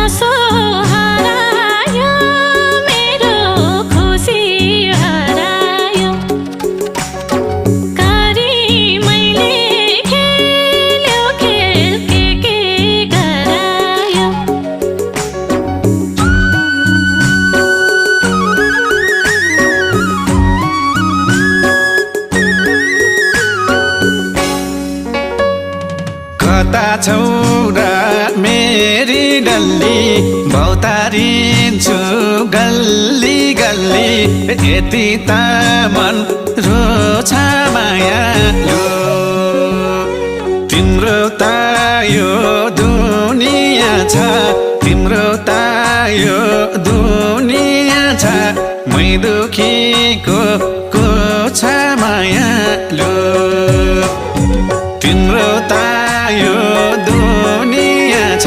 जसो हरायो मेरो खुसी हरायो कारी मैले खेल्यो खेल के गरायो कता छौ र मेरी डल्ली भौतारिन्छु गल्ली गल्ली यति त मन रोछ मायालु तिम्रो त यो दुनिया छ तिम्रो त यो दुनिया छ मै दुखीको